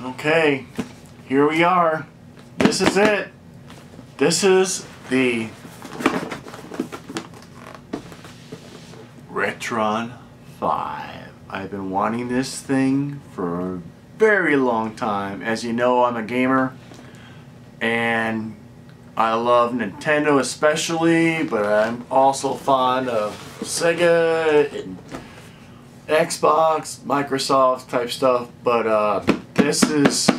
Okay, here we are. This is it. This is the Retron 5. I've been wanting this thing for a very long time. As you know, I'm a gamer and I love Nintendo especially, but I'm also fond of Sega and Xbox, Microsoft type stuff, but this is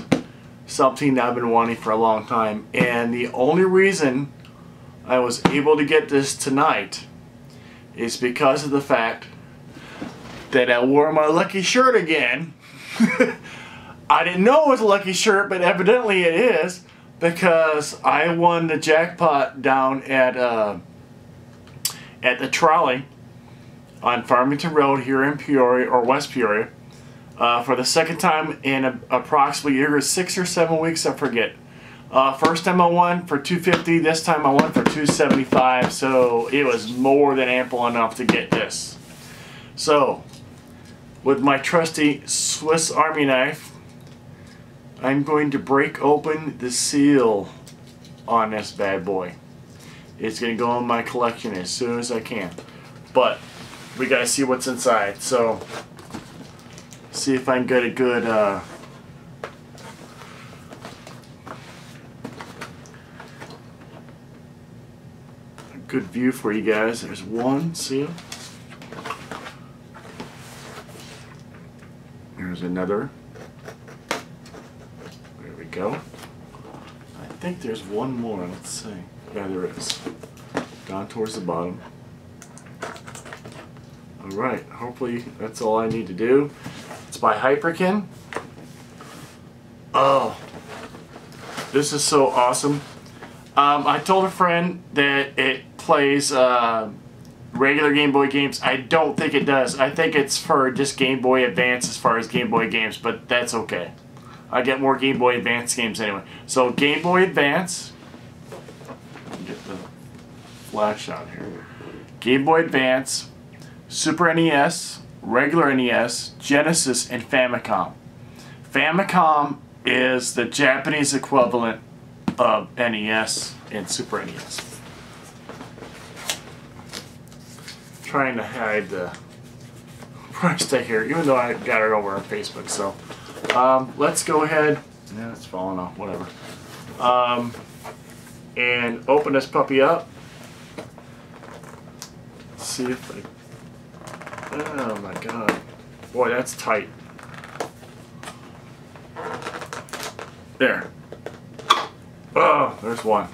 something that I've been wanting for a long time, and the only reason I was able to get this tonight is because of the fact that I wore my lucky shirt again. I didn't know it was a lucky shirt, but evidently it is, because I won the jackpot down at the Trolley on Farmington Road here in Peoria, or West Peoria, for the second time in approximately either 6 or 7 weeks, I forget. First time I won for $250, this time I won for $275, so it was more than ample enough to get this. So, with my trusty Swiss Army knife, I'm going to break open the seal on this bad boy. It's going to go in my collection as soon as I can. But we gotta see what's inside, so see if I can get a good view for you guys. There's one seal. There's another. There we go. I think there's one more. Let's see. Yeah, there is. Down towards the bottom. Alright, hopefully that's all I need to do. It's by Hyperkin. Oh, this is so awesome. I told a friend that it plays regular Game Boy games. I don't think it does. I think it's for just Game Boy Advance as far as Game Boy games, but that's okay. I get more Game Boy Advance games anyway. So Game Boy Advance. Get the flash out here. Game Boy Advance, Super NES, regular NES, Genesis, and Famicom. Famicom is the Japanese equivalent of NES and Super NES. Trying to hide the price tag here, even though I got it over on Facebook. So let's go ahead. Yeah, it's falling off. Whatever. And open this puppy up. Let's see if I. Oh my god. Boy, that's tight. There. Oh, there's one.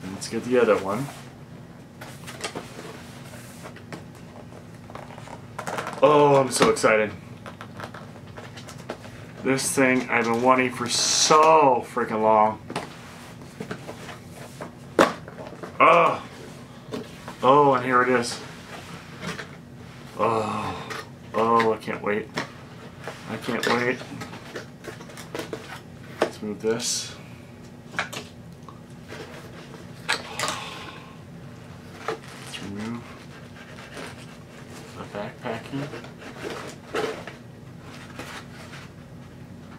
And let's get the other one. Oh, I'm so excited. This thing I've been wanting for so freaking long. Oh. Oh, and here it is. Oh, oh, I can't wait. I can't wait. Let's move this. Let's remove the backpacking.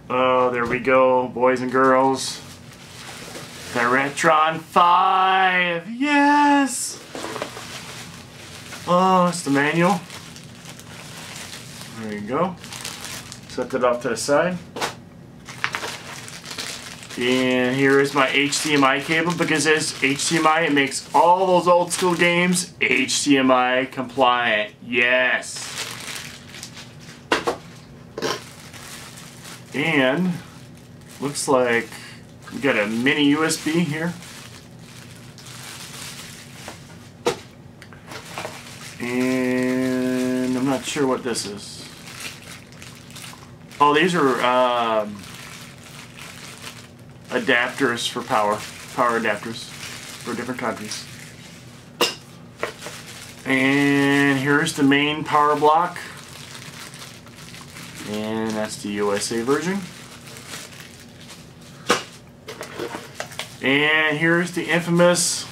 Oh, there we go, boys and girls. The Retron 5! Yes! Oh, it's the manual. There you go. Set that off to the side. And here is my HDMI cable, because this HDMI, it makes all those old school games HDMI compliant. Yes! And looks like we got a mini USB here. And I'm not sure what this is. Oh, these are adapters for power adapters for different countries. And here's the main power block. And that's the USA version. And here's the infamous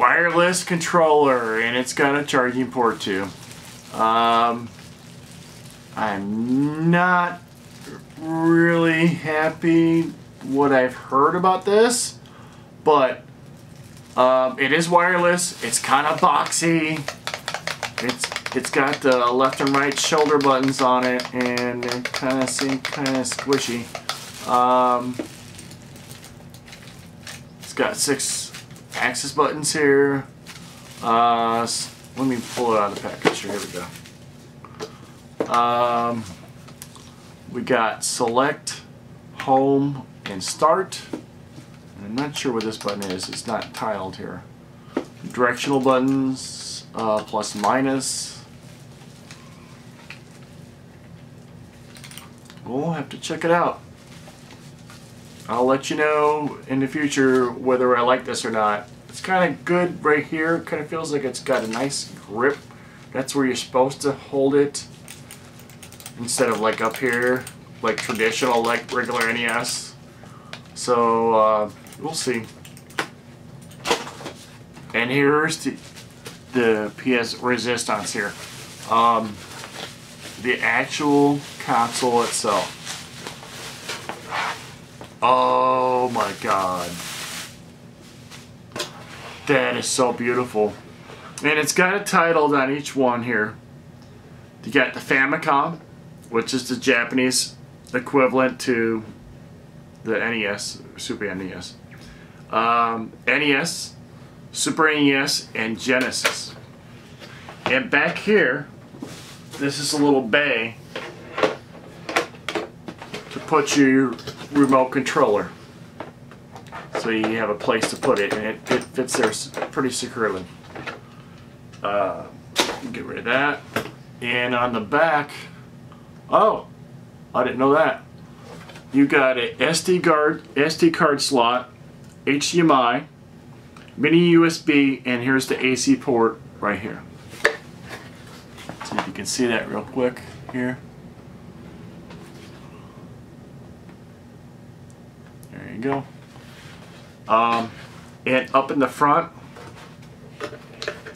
wireless controller, and it's got a charging port too. I'm not really happy what I've heard about this, but it is wireless. It's kind of boxy. It's got the left and right shoulder buttons on it, and they kind of seem kind of squishy. It's got 6 axis buttons here. Let me pull it out of the package here. Here we go. We got select, home, and start. And I'm not sure what this button is. It's not tiled here. Directional buttons, plus minus. We'll have to check it out. I'll let you know in the future whether I like this or not. It's kind of good right here. It kind of feels like it's got a nice grip. That's where you're supposed to hold it, instead of like up here, like traditional, like regular NES. So we'll see. And here's the PS resistance here. The actual console itself. Oh my god. That is so beautiful. And it's got it titled on each one here. You got the Famicom, which is the Japanese equivalent to the NES, Super NES. NES, Super NES, and Genesis. And back here, this is a little bay to put your remote controller. So you have a place to put it, and it fits there pretty securely. Get rid of that. And on the back, oh, I didn't know that. You got a SD card slot, HDMI, mini USB, and here's the AC port right here. See if you can see that real quick here. There you go. And up in the front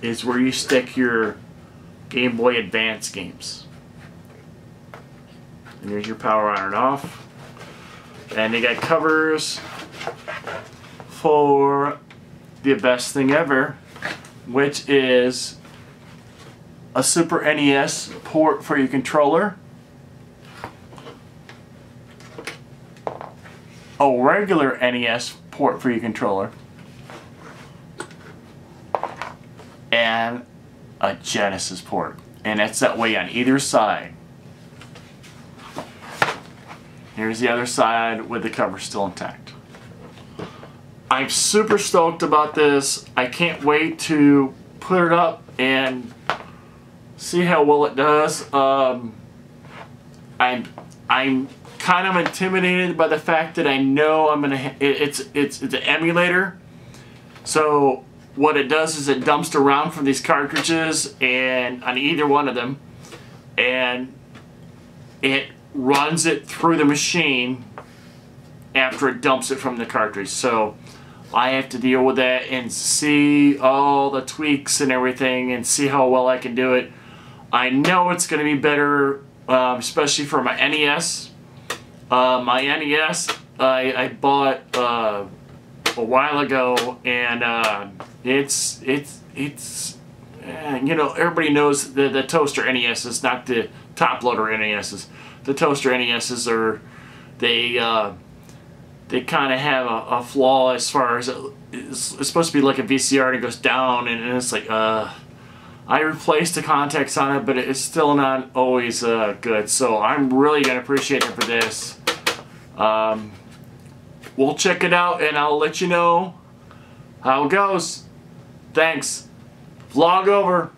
is where you stick your Game Boy Advance games. And here's your power on and off. And they got covers for the best thing ever, which is a Super NES port for your controller, a regular NES port for your controller, and a Genesis port. And it's that way on either side. Here's the other side with the cover still intact. I'm super stoked about this. I can't wait to put it up and see how well it does. I'm kind of intimidated by the fact that I know I'm gonna. It's an emulator, so what it does is it dumps around from these cartridges and on either one of them, and it runs it through the machine after it dumps it from the cartridge. So I have to deal with that and see all the tweaks and everything and see how well I can do it. I know it's going to be better, especially for my NES. My NES I bought a while ago, and it's you know, everybody knows the toaster NES is not the top loader NESs. The toaster NESs are, they kind of have a flaw as far as it's supposed to be like a VCR and it goes down, and it's like I replaced the contacts on it, but it's still not always good. So I'm really gonna appreciate it for this. We'll check it out and I'll let you know how it goes. Thanks. Vlog over.